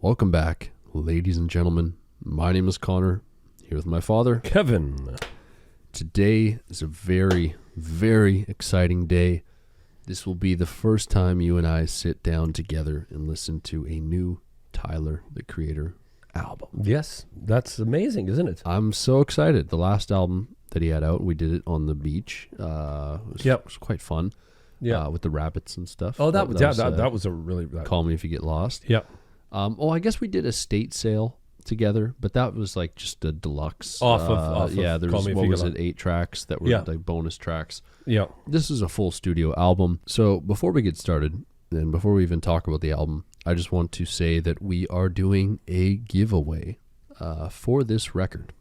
Welcome back, ladies and gentlemen. My name is Connor, here with my father, Kevin. Today is a very, very exciting day. This will be the first time you and I sit down together and listen to a new Tyler, the Creator, album. Yes, that's amazing, isn't it? I'm so excited. The last album that he had out, we did it on the beach. It was quite fun. Yeah, with the rabbits and stuff. Oh, that was a really... Call Me If You Get Lost. Yeah. I guess we did a state sale together, but that was like just a deluxe. Off of there was, 8 tracks that were like bonus tracks. Yeah. This is a full studio album. So before we get started, and before we even talk about the album, I just want to say that we are doing a giveaway for this record.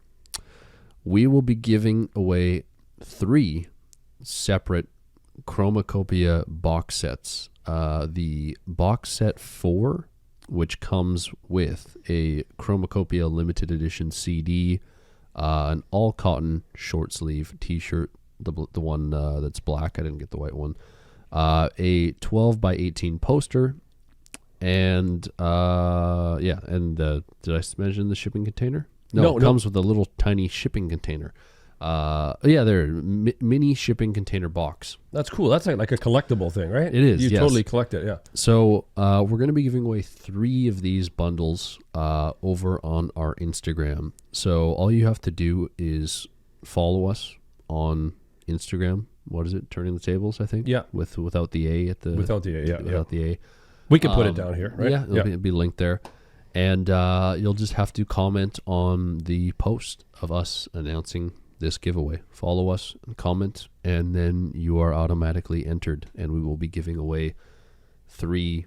We will be giving away 3 separate Chromacopia box sets. The box set 4, which comes with a Chromacopia limited edition CD, an all cotton short sleeve t-shirt, the one that's black. I didn't get the white one. A 12 by 18 poster, and did I mention the shipping container? No, it comes with a little tiny shipping container. Mini shipping container box. That's cool. That's like a collectible thing, right? It is. You totally collect it, yeah. So we're going to be giving away 3 of these bundles over on our Instagram. So all you have to do is follow us on Instagram. What is it? Turning the Tables, I think. Yeah. Without the A at the. Without the A, yeah. Without the A. We can put it down here, right? Yeah, it'll be linked there. And you'll just have to comment on the post of us announcing this giveaway. Follow us and comment, and then you are automatically entered, and we will be giving away 3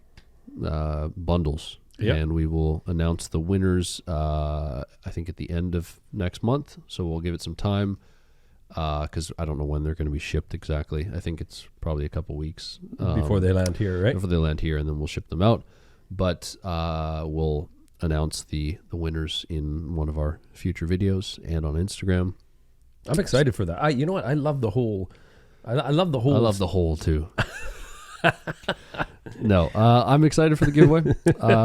bundles. Yep. And we will announce the winners I think at the end of next month, so we'll give it some time because I don't know when they're going to be shipped exactly. I think it's probably a couple weeks before they land here, right? Before they land here, and then we'll ship them out. But we'll announce the winners in one of our future videos and on Instagram. I'm excited for that. You know what? I love the whole. I love the whole. I love the whole too. No, I'm excited for the giveaway.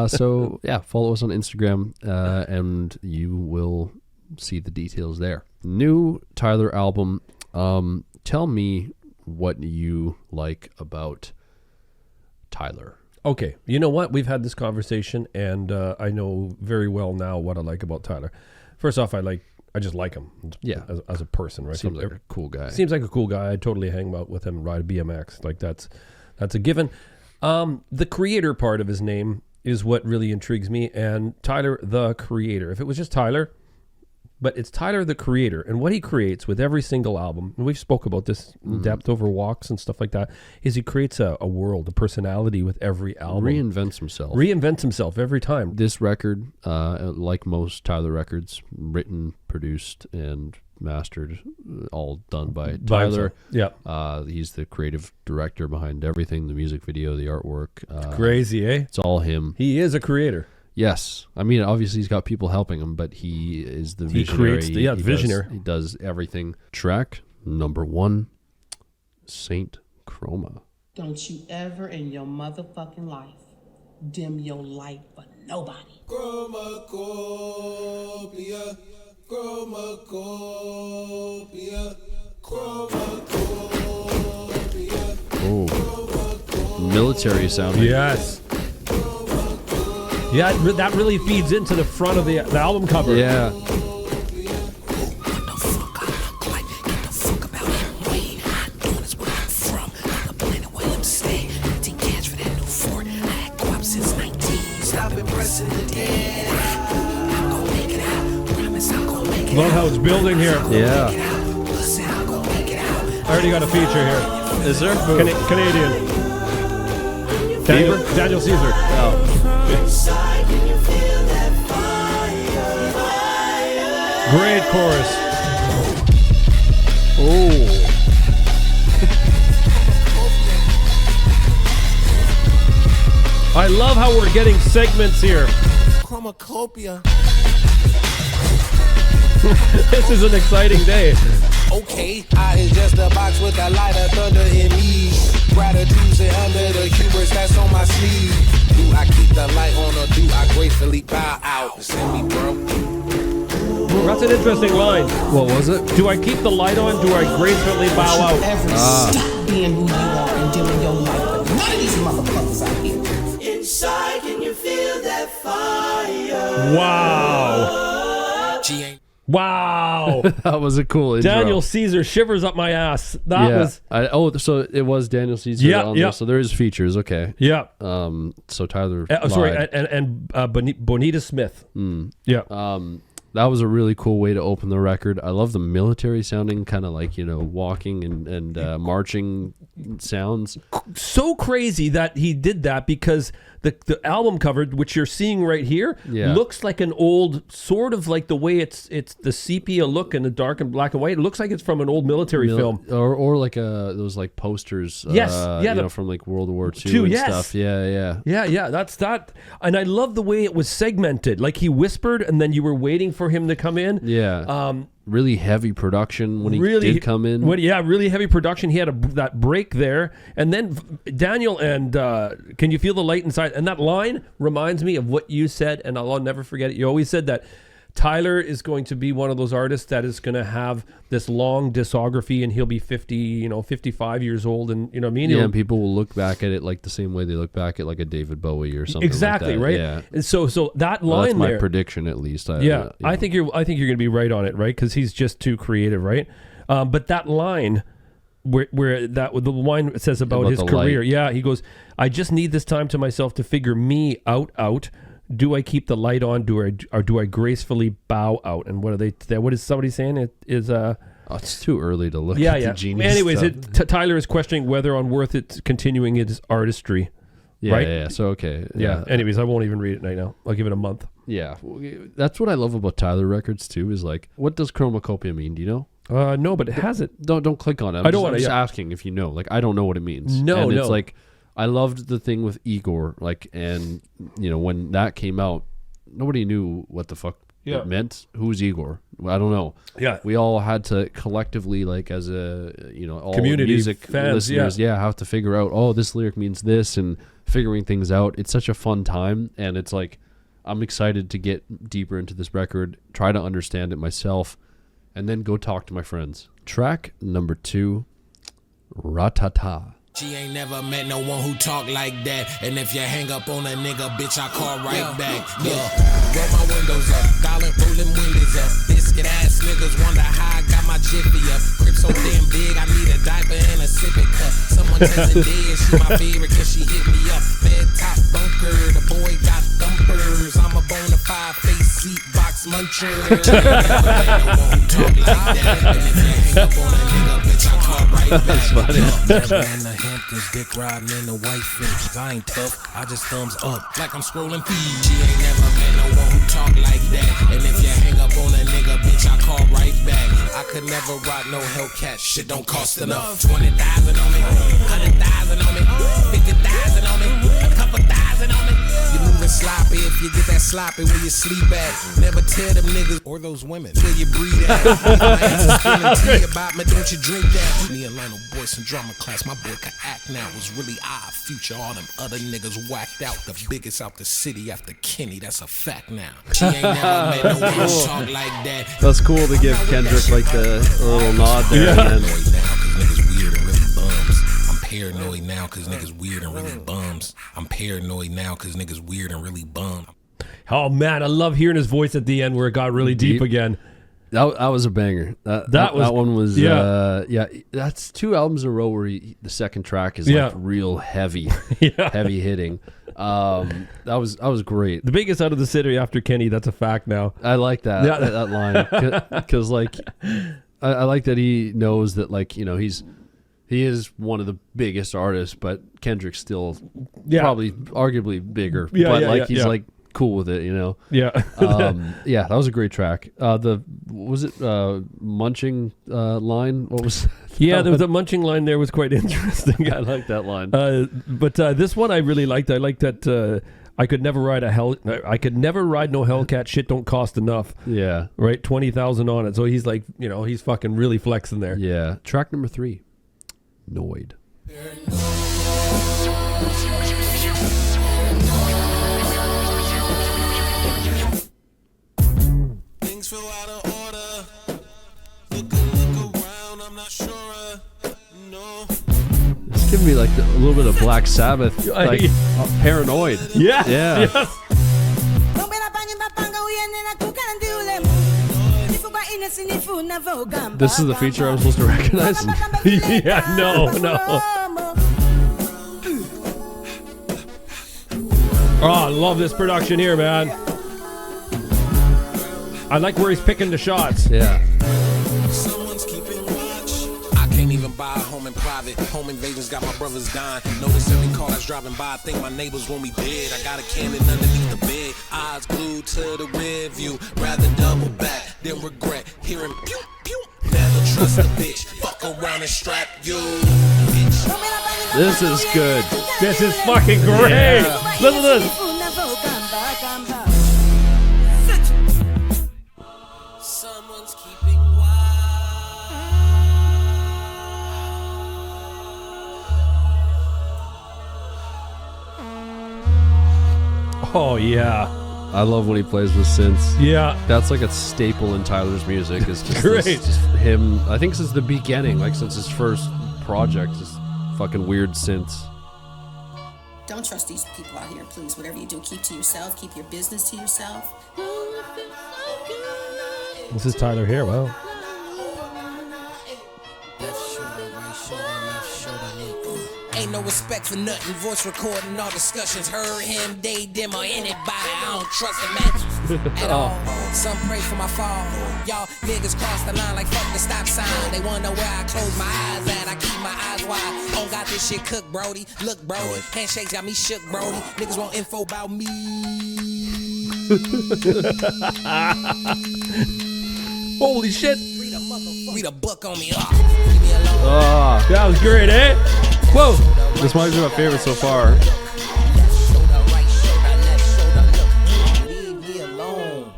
So yeah, follow us on Instagram, and you will see the details there. New Tyler album. Tell me what you like about Tyler. Okay, you know what? We've had this conversation, and I know very well now what I like about Tyler. First off, I just like him as a person, right? Seems like a cool guy. Seems like a cool guy. I'd totally hang out with him and ride a BMX. Like that's a given. The creator part of his name is what really intrigues me, and Tyler the Creator. If it was just Tyler, but it's Tyler the Creator, and what he creates with every single album, and we've spoke about this in depth over walks and stuff like that, is he creates a world, a personality with every album. Reinvents himself every time. This record, like most Tyler records, written, produced, and mastered, all done by Tyler. Yeah. He's the creative director behind everything, the music video, the artwork. Crazy, eh? It's all him. He is a creator. Yes. I mean, obviously he's got people helping him, but he is the visionary. He creates visionary. He does everything. Track number 1, Saint Chroma. Don't you ever in your motherfucking life dim your light for nobody. Chromacopia, Chromacopia, Chromacopia. Oh, military sounding. Yes. Yeah, that really feeds into the front of the album cover. Yeah. Love how it's building here. Yeah. I already got a feature here. Is there? Canadian. Daniel Caesar. Oh. Great chorus. Oh. I love how we're getting segments here. Chromacopia. This is an exciting day. Okay, I is just a box with a light of thunder in me. Gratitude and under the hubris that's on my sleeve. Do I keep the light on or do I gracefully bow out? Send me, bro. That's an interesting line. What was it? Do I keep the light on? Do I gracefully bow out? Ever stop being who you are and living your life, but none of these motherfuckers out here. Inside, can you feel that fire? Wow. She ain't. Wow. That was a cool intro. Daniel Caesar, shivers up my ass. That was... so it was Daniel Caesar. Yeah, on yeah. there, so there is features. Okay. Yeah. So Tyler. Sorry, lied. and Bonita Smith. Yeah. That was a really cool way to open the record. I love the military sounding, kind of like, walking and marching sounds. So crazy that he did that because the album cover, which you're seeing right here, looks like an old, sort of like the way it's the sepia look and the dark and black and white. It looks like it's from an old military film. Or like those like posters, from like World War II and stuff. Yeah. Yeah, that's that. And I love the way it was segmented. Like he whispered and then you were waiting for him to come in. Yeah. Really heavy production when he did come in. Really heavy production. He had that break there. And then Daniel and Can You Feel the Light Inside? And that line reminds me of what you said, and I'll never forget it. You always said that Tyler is going to be one of those artists that is going to have this long discography, and he'll be 50, 55 years old, and you know what I mean? Yeah, and people will look back at it like the same way they look back at like a David Bowie or something. Exactly, like that. right? Yeah. And so that line that's my there, prediction at least. I think you're going to be right on it, right? Because he's just too creative, right? But that line where the line says about his career, light. he goes, "I just need this time to myself to figure me out. Do I keep the light on? Do I gracefully bow out?" And what are they? What is somebody saying? It is it's too early to look yeah, at yeah. the genius Anyways, stuff. Tyler is questioning whether on Worth it's continuing its artistry. Yeah, right? yeah. So okay. Yeah. Anyways, I won't even read it right now. I'll give it a month. Yeah, that's what I love about Tyler records too. Is like, what does Chromacopia mean? Do you know? No, but it has it. Don't click on it. I don't want to. I'm just asking if you know. Like, I don't know what it means. No, and it's like, I loved the thing with Igor. Like, and when that came out, nobody knew what the fuck it meant. Who's Igor? I don't know. Yeah, we all had to collectively, like, as a all community music fans, listeners, have to figure out. Oh, this lyric means this, and figuring things out. It's such a fun time, and it's like, I'm excited to get deeper into this record, try to understand it myself, and then go talk to my friends. Track number 2, Ratata. She ain't never met no one who talk like that. And if you hang up on a nigga, bitch, I call right back. Roll my windows up, dollar rolling windows up. Biscuit ass niggas wonder how I got my jiffy up. Crib so damn big, I need a diaper and a sipping cup. Someone tells her dead, she my favorite cause she hit me up. Bed top bunker, the boy got thumpers. I'm a bona fide face seat box muncher. Never talk like that. And if you hang up on a nigga, bitch, I call right back. That's funny. Hamptons, dick riding in the white Finch. I ain't tough, I just thumbs up like I'm scrolling feed. She ain't never met no one who talk like that. And if you hang up on a nigga, bitch, I call right back. I could never rock no Hellcat, shit don't cost enough. 20,000 on me, 100,000 on me, 50,000 on me, a couple thousand on me. You moving sloppy if you get that sloppy where you sleep at. Never tell them niggas or those women where you breathe at. My ass is feeling tea about me, don't you drink that. Me and Lionel boy some drama class, my boy could act now. Was really our future, all them other niggas whacked out. The biggest out the city after Kenny, that's a fact now. She ain't never met no one talk like that. That's cool to give Kendrick like the little nod there. And then, paranoid now cause niggas weird and really bums. I'm paranoid now cause niggas weird and really bum. Oh man, I love hearing his voice at the end where it got really deep again. That was a banger. That one was that's 2 albums in a row where the second track is like real heavy, heavy hitting. That was great. The biggest out of the city after Kenny. That's a fact now. I like that that line because like I like that he knows that, like, he is one of the biggest artists, but Kendrick's still probably arguably bigger. He's like cool with it, Yeah. That was a great track. Munching line? What was there was a munching line there was quite interesting. I like that line. But this one I really liked. I liked that I could never ride no Hellcat. Shit don't cost enough. Yeah. Right, 20,000 on it. So he's like, he's fucking really flexing there. Yeah. Track number 3, Noid. Things feel out of order. Look around, I'm not sure. No. It's giving me like a little bit of Black Sabbath, like Paranoid. Yeah. Yeah. Yes. This is the feature I'm supposed to recognize. Yeah, no. Oh, I love this production here, man. I like where he's picking the shots. Yeah. Someone's keeping watch. I can't even buy a home in private. Home invasions got my brothers dying. Notice every car that's driving by. I think my neighbors want me dead. I got a cannon underneath the bed. Eyes glued to the rear view. Rather double back than regret hearing pew pew. Never trust a bitch. Fuck around and strap you. Bitch. This is good. This is fucking great. Yeah. Listen to this. Someone's keeping watch. Oh, yeah. I love when he plays with synths. Yeah. That's like a staple in Tyler's music. It's just, Great. just him. I think since the beginning, like since his first project, just fucking weird synths. Don't trust these people out here, please. Whatever you do, keep to yourself. Keep your business to yourself. This is Tyler here. Wow. Left shoulder, right shoulder, left shoulder, Ain't no respect for nothing. Voice recording all discussions. Her, him, they, them, or anybody. I don't trust a man at all. Some pray for my fall. Y'all niggas cross the line like fuck the stop sign. They wanna know where I close my eyes at. I keep my eyes wide. Don't got this shit cooked, Brody. Look, Brody. Handshakes got me shook, Brody. Niggas want info about me. Holy shit. Read a book on me. Leave me alone. Oh, That was great, eh? Whoa. this might be my favorite so far. Left shoulder, right shoulder, left shoulder. Look, leave me alone.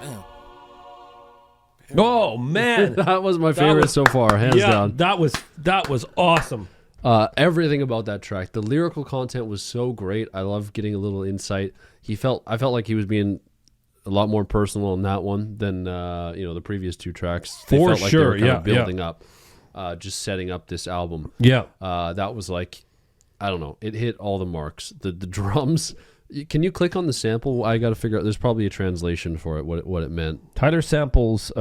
Damn. Oh, man. That was my favorite so far, hands down. that was awesome. Everything about that track, the lyrical content was so great. I love getting a little insight. I felt like he was being a lot more personal in that one than the previous two tracks. They For felt like sure, they were kind of yeah, building up, just setting up this album. Yeah. That was like, I don't know, it hit all the marks. The drums. Can you click on the sample? I got to figure out. There's probably a translation for it. What it meant. Tyler samples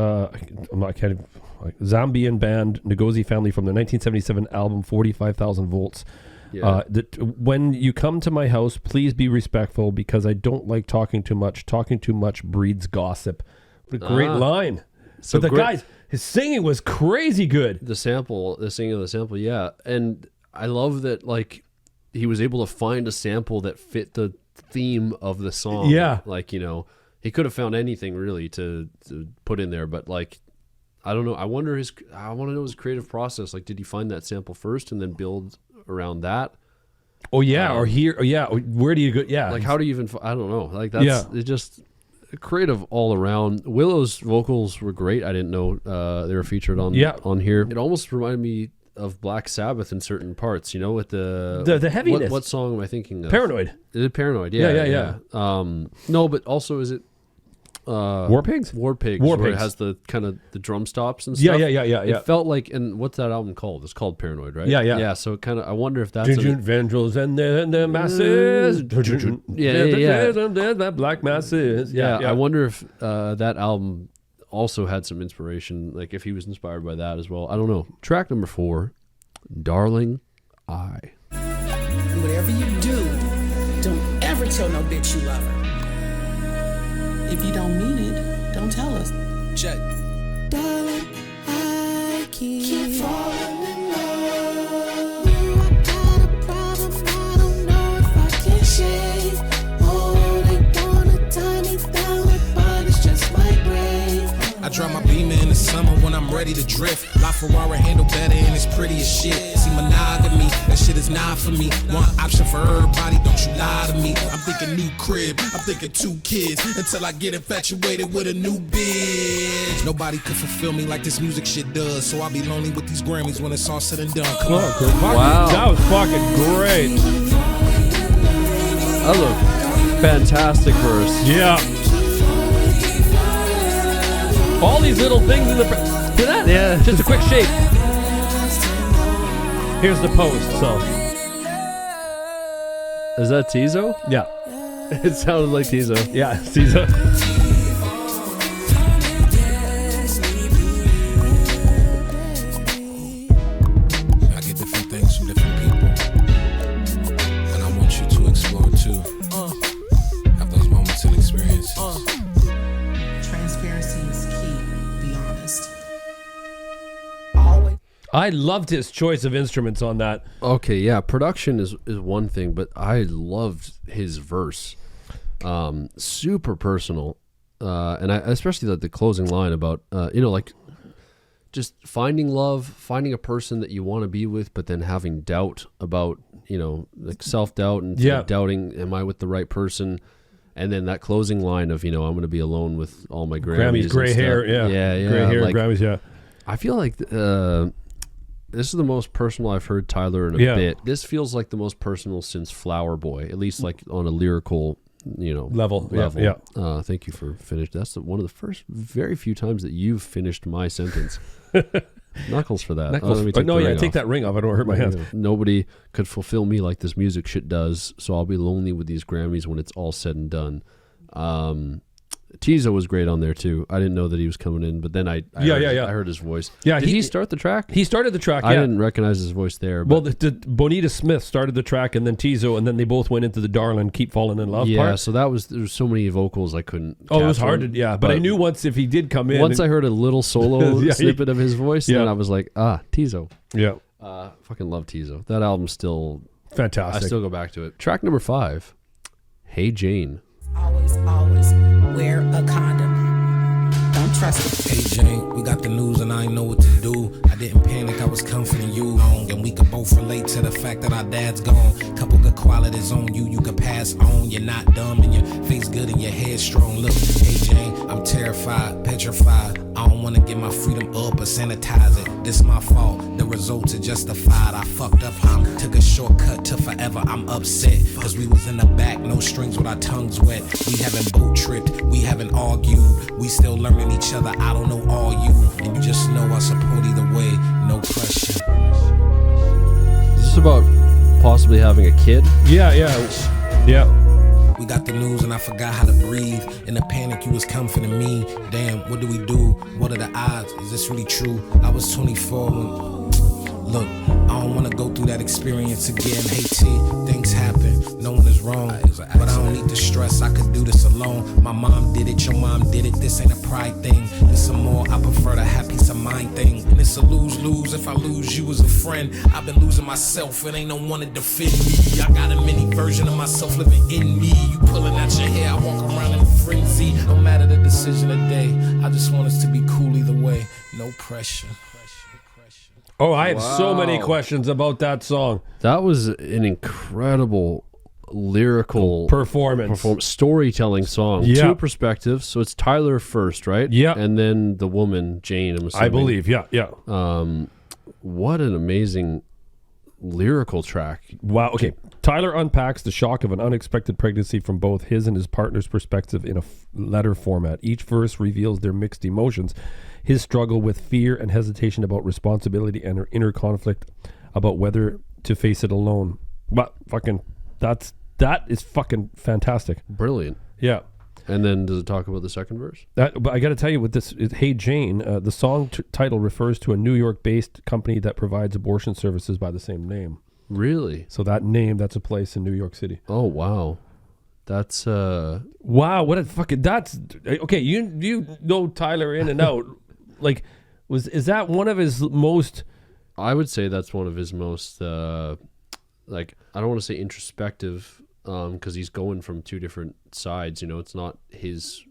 Zambian band Ngozi Family from the 1977 album 45,000 Volts. Yeah. When you come to my house, please be respectful because I don't like talking too much. Talking too much breeds gossip. What a great line. So but his singing was crazy good. The singing of the sample, yeah. And I love that, like, he was able to find a sample that fit the theme of the song. Yeah. Like, he could have found anything really to put in there, but like, I don't know. I want to know his creative process. Like, did he find that sample first and then build around that? Oh yeah, or here, or yeah. Where do you go? Yeah, like how do you even? I don't know. Like that's it. Just creative all around. Willow's vocals were great. I didn't know they were featured on here. It almost reminded me of Black Sabbath in certain parts. With the heaviness. What song am I thinking of? Paranoid. Is it Paranoid? Yeah. No, but also is it? War Pigs, where it has the kind of the drum stops and yeah, stuff. Yeah. It felt like, and what's that album called? It's called Paranoid, right? Yeah. So kind of, I wonder if that's Vandals and the masses. Yeah. Black masses. Yeah. I wonder if that album also had some inspiration, like if he was inspired by that as well. I don't know. Track number 4, Darling I. Whatever you do, don't ever tell no bitch you love her. If you don't mean it, don't tell us. Check. Darling, I keep falling in love. I got a problem, I don't know if I can shave. Oh, they wanna tie me down, but it's just my brain. I drive my Beamer in the summer when I'm ready to drift. LaFerrari handle better and it's pretty as shit. See, monogamy, that shit is not for me. One option for everybody, don't you lie to me. I'm thinking new crib, I'm thinking 2 kids, until I get infatuated with a new bitch. Nobody could fulfill me like this music shit does, so I'll be lonely with these Grammys when it's all said and done. Come on. Wow. That was fucking great. That was a fantastic verse. Yeah. All these little things in the... See that? Yeah. Just a quick shake. Here's the post, so... Is that Teezo? Yeah. It sounded like Teezo. Yeah, Teezo. I get different things from different people, and I want you to explore too. Have those moments and experiences. Transparency is key, be honest. Always. I loved his choice of instruments on that. Okay, yeah, production is one thing, but I loved his verse. Super personal, and I especially like the closing line about like just finding love, finding a person that you want to be with, but then having doubt about like self-doubt and doubting, am I with the right person? And then that closing line of I'm going to be alone with all my Grammys, gray hair, yeah, gray hair, like, Grammys, yeah. I feel like this is the most personal I've heard Tyler in a bit. This feels like the most personal since Flower Boy, at least like on a lyrical level. Yeah. Thank you for finishing. That's one of the first very few times that you've finished my sentence. Knuckles for that. Take that ring off. I don't hurt my hands. Nobody could fulfill me like this music shit does, so I'll be lonely with these Grammys when it's all said and done. Teezo was great on there too. I didn't know that he was coming in, but then I heard his voice. Yeah, did he start the track? He started the track. I didn't recognize his voice there. Well, the Bonita Smith started the track, and then Teezo, and then they both went into the Darlin' Keep Falling in Love part. So there was so many vocals I couldn't. Oh, it was hard to but I knew once if he did come in. Once I heard a little solo snippet of his voice, then I was like, Teezo. Yeah, fucking love Teezo. That album's still fantastic. I still go back to it. Track number 5, Hey Jane. Always wear a condom. Don't trust it. Hey Jane, we got the news and I ain't know what to do. I didn't panic, I was comforting you. And we could both relate to the fact that our dad's gone. Couple good qualities on you, you could pass on. You're not dumb and your face good and your head strong. Look, hey Jane, I'm terrified, petrified. I don't wanna get my freedom up or sanitize it. This my fault, the results are justified. I fucked up, took a shortcut to forever. I'm upset, cause we was in the back, no strings with our tongues wet. We haven't boat tripped, we haven't argued. We still learning each other, I don't know all you. And you just know I support either way, no question. Is this about possibly having a kid? Yeah. We got the news and I forgot how to breathe. In the panic, you was comforting me. Damn, what do we do? What are the odds? Is this really true? I was 24 when... Look, I don't want to go through that experience again. Hey T, things happen, no one is wrong. But I don't need to stress, I could do this alone. My mom did it, your mom did it. This ain't a pride thing, this a more, I prefer the happy peace of mind thing. And it's a lose-lose, if I lose you as a friend. I've been losing myself, it ain't no one to defend me. I got a mini version of myself living in me. You pulling out your hair, I walk around in a frenzy. No matter the decision today, I just want us to be cool either way. No pressure. Oh, I have so many questions about that song. That was an incredible lyrical performance storytelling song. Yeah. 2 perspectives. So it's Tyler first, right? Yeah. And then the woman, Jane, I'm assuming. I believe, yeah. What an amazing lyrical track. Wow, okay. Tyler unpacks the shock of an unexpected pregnancy from both his and his partner's perspective in a letter format. Each verse reveals their mixed emotions. His struggle with fear and hesitation about responsibility and her inner conflict about whether to face it alone. But that is fucking fantastic. Brilliant. Yeah. And then does it talk about the second verse? But I got to tell you, with this, Hey Jane, the song title refers to a New York-based company that provides abortion services by the same name. Really? So that's a place in New York City. Oh, wow. That's wow, what a fucking, that's okay. You know Tyler in and out. Like, is that one of his most? I would say that's one of his most like, I don't want to say introspective, because he's going from 2 different sides. It's not his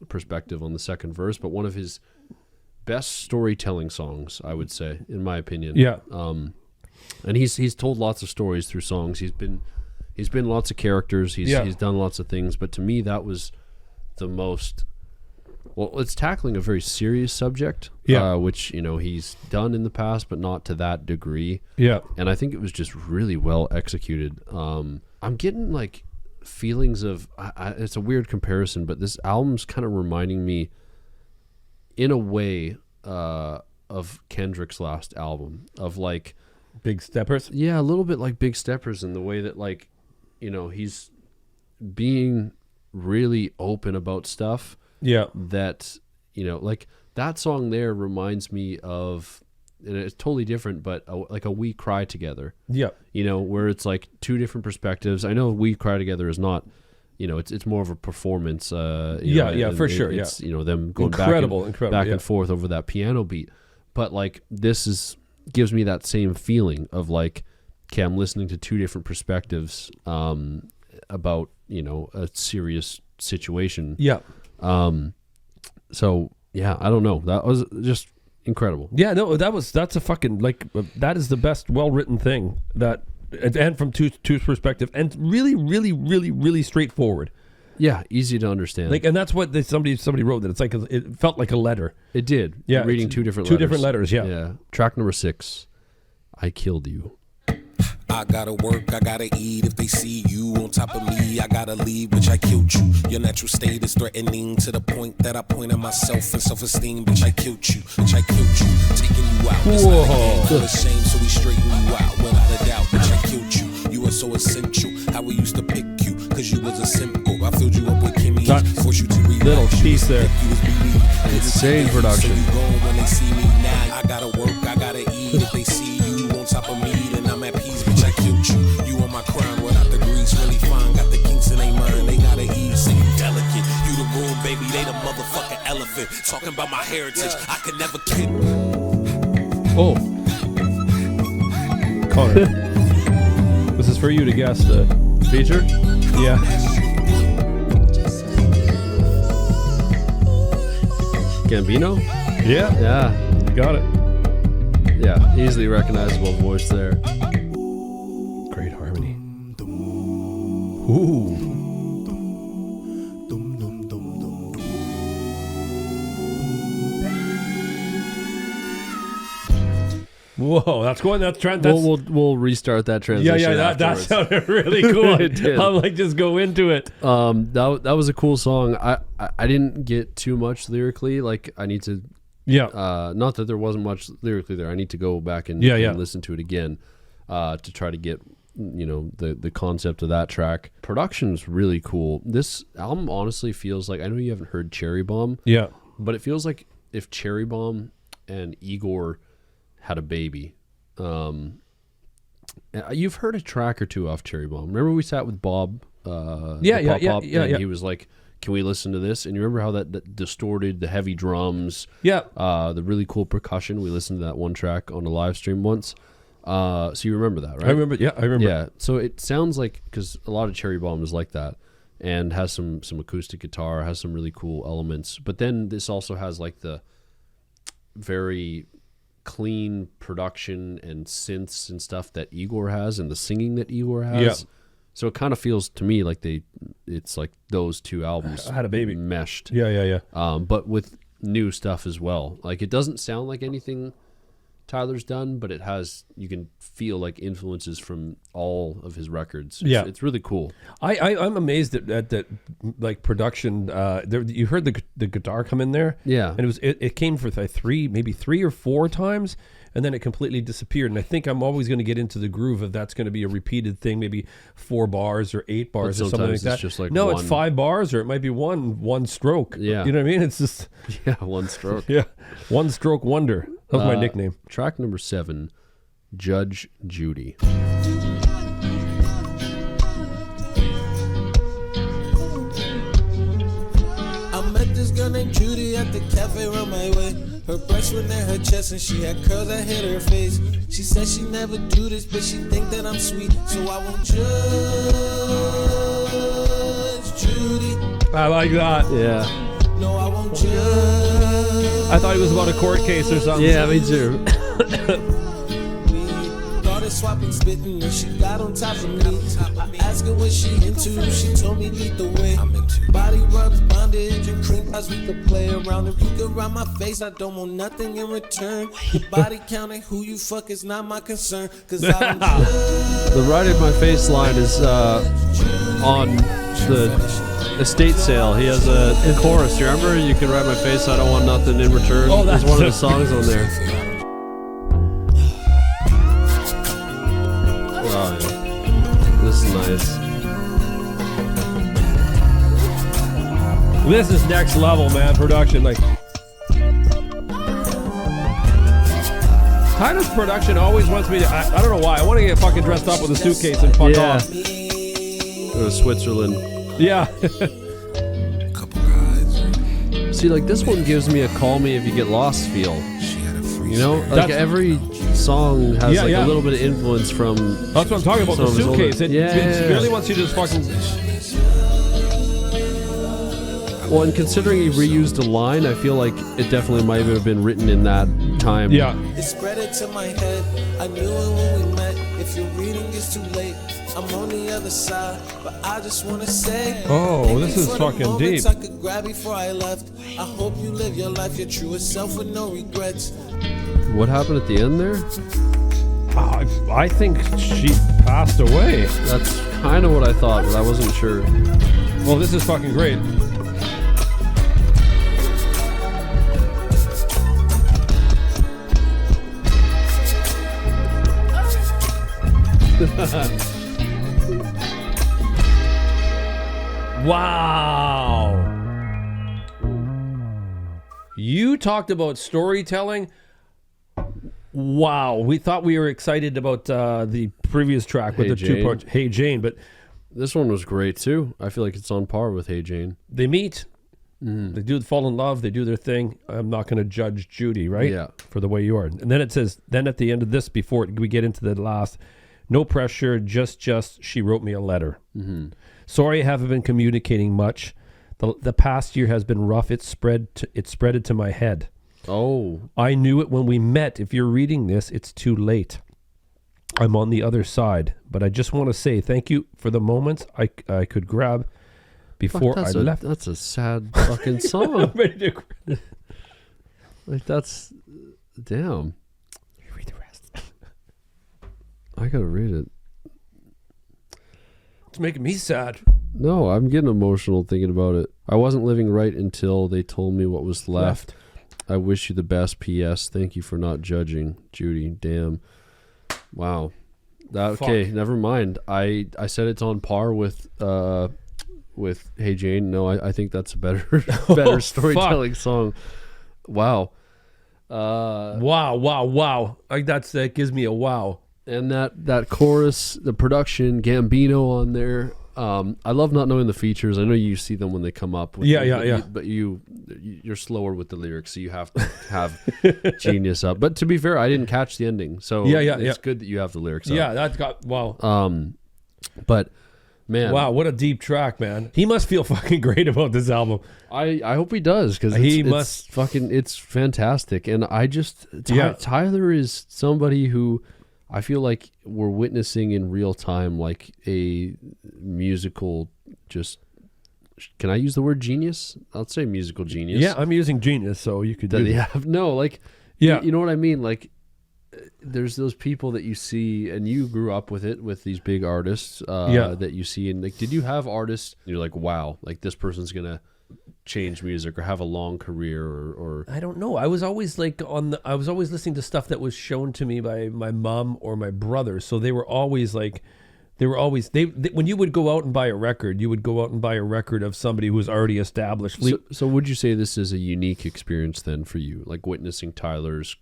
perspective on the second verse, but one of his best storytelling songs, I would say, in my opinion. Yeah. And he's told lots of stories through songs. He's been lots of characters. He's done lots of things. But to me, that was the most. Well, it's tackling a very serious subject, which he's done in the past, but not to that degree. Yeah. And I think it was just really well executed. I'm getting like feelings of. It's a weird comparison, but this album's kind of reminding me, in a way, of Kendrick's last album, of like. Big Steppers? Yeah, a little bit like Big Steppers in the way that, like, he's being really open about stuff. Yeah. That, like that song there reminds me of, and it's totally different, but like a We Cry Together. Yeah. Where it's like two different perspectives. I know We Cry Together is not, it's more of a performance. For sure. It's, them going incredible, back and forth over that piano beat. But like this gives me that same feeling of like, okay, I'm listening to two different perspectives about a serious situation. Yeah. So yeah, I don't know. That was just incredible. Yeah, no, that's a fucking like that is the best well written thing that, and from two's perspective, and really, really, really, really straightforward. Yeah, easy to understand. Like, and that's what somebody wrote, that it's like it felt like a letter. It did. Yeah, reading two different letters. Yeah. Yeah. Track number 6, I Killed You. I gotta work, I gotta eat. If they see you on top of me, I gotta leave, bitch, I killed you. Your natural state is threatening to the point that I point at myself and self-esteem, bitch, I killed you. Bitch, I killed you. Taking you out. It's not a game full of shame, so we straighten you out without a doubt. Bitch, I killed you. You were so essential. How we used to pick you, cause you was a simple. I filled you up with Kimmy. Force you to read. Little piece there. Insane production. So you go when they see me now. I gotta work, I gotta eat. If they see you on top of me, then I'm at peace, bitch, I killed you. You on my crown without the grease, really fine. Got the kinks in they mind, they gotta eat. So you delicate. You the room, baby, they the motherfucking elephant. Talking about my heritage, I could never kid. Oh. Connor. This is for you to guess the feature? Yeah. Gambino? Yeah. Yeah. You got it. Yeah, easily recognizable voice there. Great harmony. Ooh. Whoa, that's going. That's we'll restart that transition. Yeah, that sounded really cool. It did. I'm like, just go into it. That was a cool song. I didn't get too much lyrically. Like I need to. Yeah. Not that there wasn't much lyrically there. I need to go back and listen to it again, to try to get the concept of that track. Production's really cool. This album honestly feels like, I know you haven't heard Cherry Bomb. Yeah. But it feels like if Cherry Bomb and Igor had a baby. You've heard a track or two off Cherry Bomb. Remember we sat with Bob? Pop, and he was like, can we listen to this? And you remember how that distorted, the heavy drums, the really cool percussion? We listened to that one track on a live stream once. So you remember that, right? I remember. Yeah. So it sounds like, because a lot of Cherry Bomb is like that, and has some acoustic guitar, has some really cool elements. But then this also has like the very clean production and synths and stuff that Igor has, and the singing that Igor has. Yeah. So it kind of feels to me like it's like those two albums had a baby meshed. Yeah. But with new stuff as well. Like it doesn't sound like anything Tyler's done, but it has, you can feel like influences from all of his records. It's really cool. I'm amazed at that like production. You heard the guitar come in there, and it came for maybe three or four times, and then it completely disappeared. And I think I'm always going to get into the groove of that's going to be a repeated thing, maybe 4 bars or 8 bars or something like that. Just like it's 5 bars, or it might be one stroke. Yeah, you know what I mean? It's just one stroke. Yeah, one stroke wonder. That was my nickname. Track number 7, Judge Judy. I met this girl named Judy at the cafe around my way. Her breasts were near her chest and she had curls that hit her face. She said she never do this, but she think that I'm sweet, so I won't judge Judy. I like that. Yeah. No, I won't judge. I thought it was about a court case or something. Yeah, me too. Started swapping, spitting, and she got on top of me. I asked her what she into. She told me lead the way. Body rubs, bondage, and cream pies. We could play around. If you could ride my face, I don't want nothing in return. The body counting, who you fuck is not my concern. Cause I don't judge. The Right in My Face line is on the estate sale. He has a chorus. You remember? You can ride my face, I don't want nothing in return. Oh, that's one of the songs on there. Oh, yeah. This is nice. This is next level, man. Production, like. Tyler's production always wants me to. I don't know why. I want to get fucking dressed up with a suitcase and fuck off. Go to Switzerland. Yeah. See, like this one gives me a call me if you get lost feel. You know, like That's- every song has Yeah, like yeah. a little bit of influence from. That's what I'm talking about. some The of his older- suitcase. It really wants you to just fucking. Well, and considering he reused a line, I feel like it definitely might have been written in that time. Yeah. It spread it to my head. I knew it when we met. If you're reading, it's too late. I'm on the other side, but I just wanna say. Oh, thank this you is for the fucking moments deep. I could grab before I left. I hope you live your life, your truest self with no regrets. What happened at the end there? I think she passed away. That's kind of what I thought, but I wasn't sure. Well, this is fucking great. Wow. You talked about storytelling. Wow. We thought we were excited about the previous track with Hey the Jane. two-part Hey Jane, but This one was great too. I feel like it's on par with Hey Jane. they meet. They do fall in love. They do their thing. I'm not going to judge Judy, right? Yeah. For the way you are. And then it says, then at the end of this, before we get into the last, no pressure, just she wrote me a letter. Sorry I haven't been communicating much. The past year has been rough. It spreaded to my head. Oh, I knew it when we met. If you're reading this, it's too late. I'm on the other side. But I just want to say thank you for the moments I could grab before I left. That's a sad fucking song. I'm ready to Like that's, damn. read the rest. I gotta read it. It's making me sad. No, I'm getting emotional thinking about it. I wasn't living right until they told me what was left. I wish you the best. P.S. Thank you for not judging, Judy. Damn. Wow. Okay, never mind. I said it's on par with Hey Jane. No, I think that's a better storytelling song. Wow. Wow. Like that gives me a wow. And that chorus, the production, Gambino on there. I love not knowing the features. I know you see them when they come up. But you're slower with the lyrics, so you have to have Genius up. But to be fair, I didn't catch the ending, so it's good that you have the lyrics up. Yeah, that's got wow. But man, Wow, what a deep track, man. He must feel fucking great about this album. I hope he does, because it's fantastic. And I just Tyler is somebody who I feel like we're witnessing in real time, like a musical, just, can I use the word genius? I'll say musical genius. Yeah, I'm using Genius, so you could do that. No, like, Yeah. you know what I mean? Like, there's those people that you see, and you grew up with it, with these big artists that you see. And like, did you have artists, you're like, wow, like this person's going to change music or have a long career or I don't know. I was always like I was always listening to stuff that was shown to me by my mom or my brother. So they were always like, they when you would go out and buy a record, you would go out and buy a record of somebody who was already established. So would you say this is a unique experience then for you, like witnessing Tyler's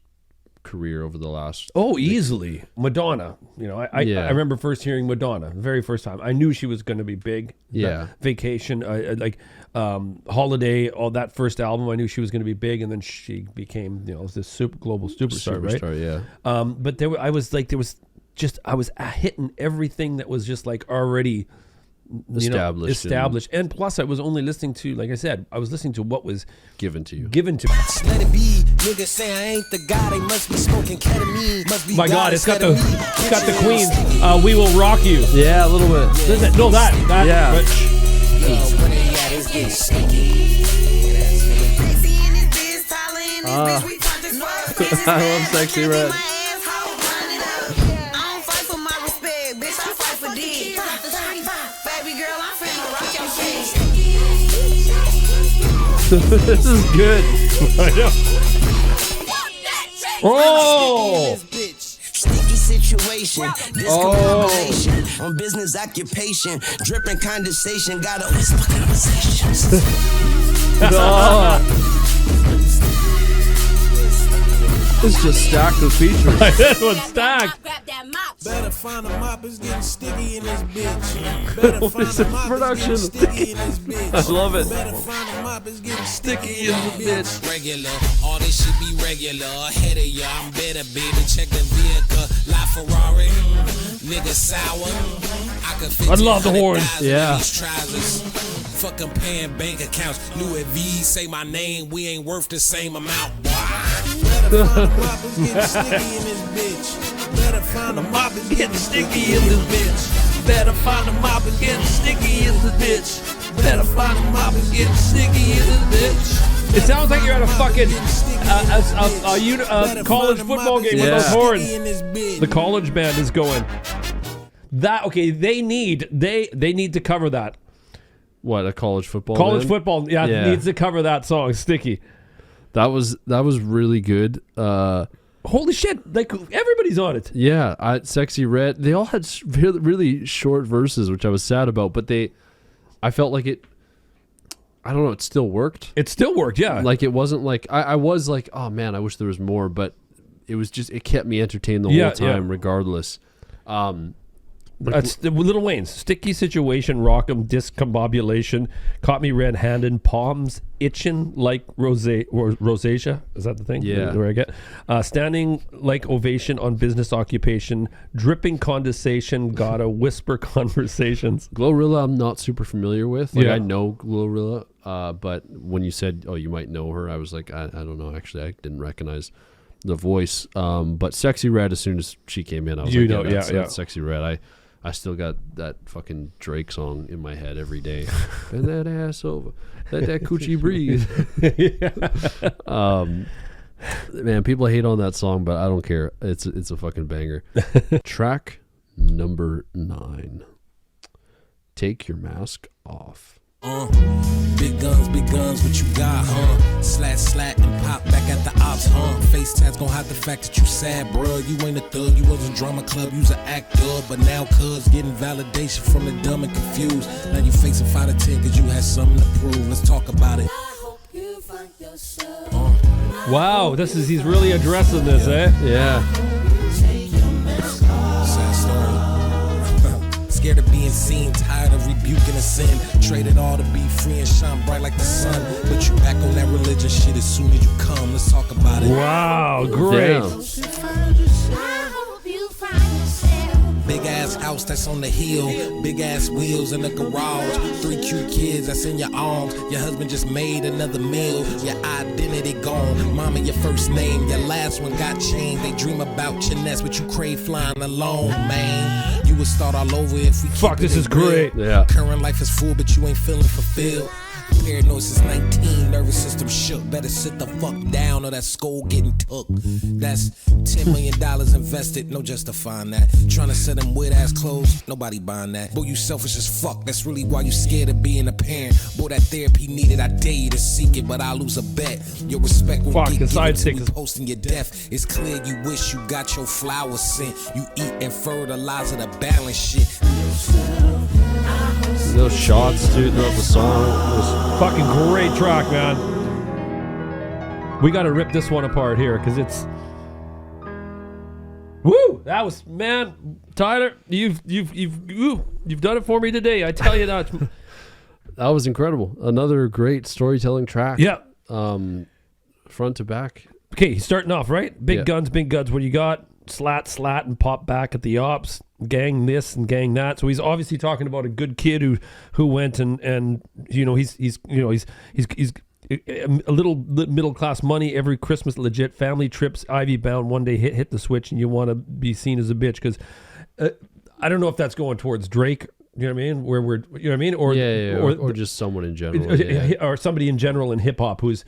career over the last? Oh, easily. Madonna. You know, I remember first hearing Madonna, the very first time. I knew she was going to be big. Yeah. Vacation, Holiday, all that first album, I knew she was going to be big, and then she became, this global superstar, right? Yeah. But I was hitting everything that was just like already established. And plus, I was only listening to, like I said, I was listening to what was given to you. Let it be. Niggas say I ain't the guy. They must be smoking ketamine. Must be My God, it's got the Queen. Queens. We Will Rock You. Yeah, a little bit. No, that. Yeah. But, Where they at is getting sticky. I love Sexyy Red. This is good. I know. Oh! Sticky situation, discombobulation on business occupation, dripping condensation, gotta whisper conversations. It's just stacked with features. This one's stacked. Better find a mop, it's getting sticky in this bitch. Better find This a is mop, production. it's getting sticky in this bitch. I love it. Better find a mop, it's getting sticky in Sticky this in bitch. Regular, all this should be regular. Ahead of ya, I'm better, baby. Check the vehicle, La Ferrari. Nigga sour. I could fit I love the horns. 200,000 in Yeah. these trousers. Fucking paying bank accounts. Louis V, say my name. We ain't worth the same amount. Boy. Better find a mop, it's getting sticky in this bitch. Better find a mop, it's getting sticky in this bitch. Better find a mop, it's getting sticky in this bitch. Better find a mop, it's getting sticky in this bitch. It sounds like you're at a fucking college football game with those horns. The college band is going. They need to cover that. What, a college football? College band? football, needs to cover that song, Sticky. That was really good. Holy shit! Like everybody's on it. Yeah, Sexyy Red. They all had really short verses, which I was sad about. But I felt like it. I don't know. It still worked. It still worked. Yeah. Like it wasn't like I was like, oh man, I wish there was more. But it was just it kept me entertained the whole time, regardless. That's the Lil Wayne's Sticky Situation, Rock'em, Discombobulation, Caught Me Red-Handed, Palms Itching Like Rosacea. Is that the thing? Yeah. Where I get Standing Like Ovation on Business Occupation, Dripping Condensation, Gotta Whisper Conversations. GloRilla, I'm not super familiar with. Like Yeah. I know GloRilla, but when you said, oh, you might know her, I was like, I don't know. Actually, I didn't recognize the voice. But Sexyy Red, as soon as she came in, I was that's Sexyy Red. I still got that fucking Drake song in my head every day. Bend that ass over. Let that coochie breathe. Man, people hate on that song, but I don't care. It's a fucking banger. Track number 9. Take Your Mask Off. Big guns, what you got, huh? Slat, and pop back at the ops, huh? Face tats gon' hide the fact that you sad, bruh. You ain't a thug, you wasn't drama club, you's an actor. But now cuz getting validation from the dumb and confused. Now you facing 5 to 10 cause you had something to prove. Let's talk about it. Wow, he's really addressing this, eh? Yeah. Sad story. Scared of being seen, tired of rebuking a sin. Traded all to be free and shine bright like the sun. But you back on that religion shit as soon as you come. Let's talk about it. Wow, great. Big ass house that's on the hill, big ass wheels in the garage, 3 cute kids that's in your arms. Your husband just made another meal, your identity gone. Mama, your first name, your last one got changed. They dream about your nest, but you crave flying alone, man. You would start all over if we Fuck, this is real. great. Yeah. Current life is full, but you ain't feeling fulfilled. Paranoid since 19, nervous system shook. Better sit the fuck down or that skull getting took. That's $10 million invested, no justifying that. Trying to sell them weird ass clothes, nobody buying that. Boy, you selfish as fuck, that's really why you scared of being a parent. Boy, that therapy needed, I dare you to seek it, but I'll lose a bet. Your respect will Fuck, get the given side to stick me is- posting your death. It's clear you wish you got your flowers sent. You eat and fertilize the balance shit. Those shots, too, throughout the song was Fucking great track, man. We got to rip this one apart here because it's. Woo! That was, man, Tyler. You've done it for me today. I tell you that. that was incredible. Another great storytelling track. Yeah. Front to back. Okay, he's starting off right. Big Yeah. guns. What do you got? Slat, and pop back at the ops. gang this and gang that. So he's obviously talking about a good kid who went and he's a little middle class money every Christmas, legit family trips, Ivy bound. One day hit the switch and you want to be seen as a bitch because I don't know if that's going towards Drake. You know what I mean? Where we're, you know what I mean? Or just someone in general, or somebody in general in hip hop who's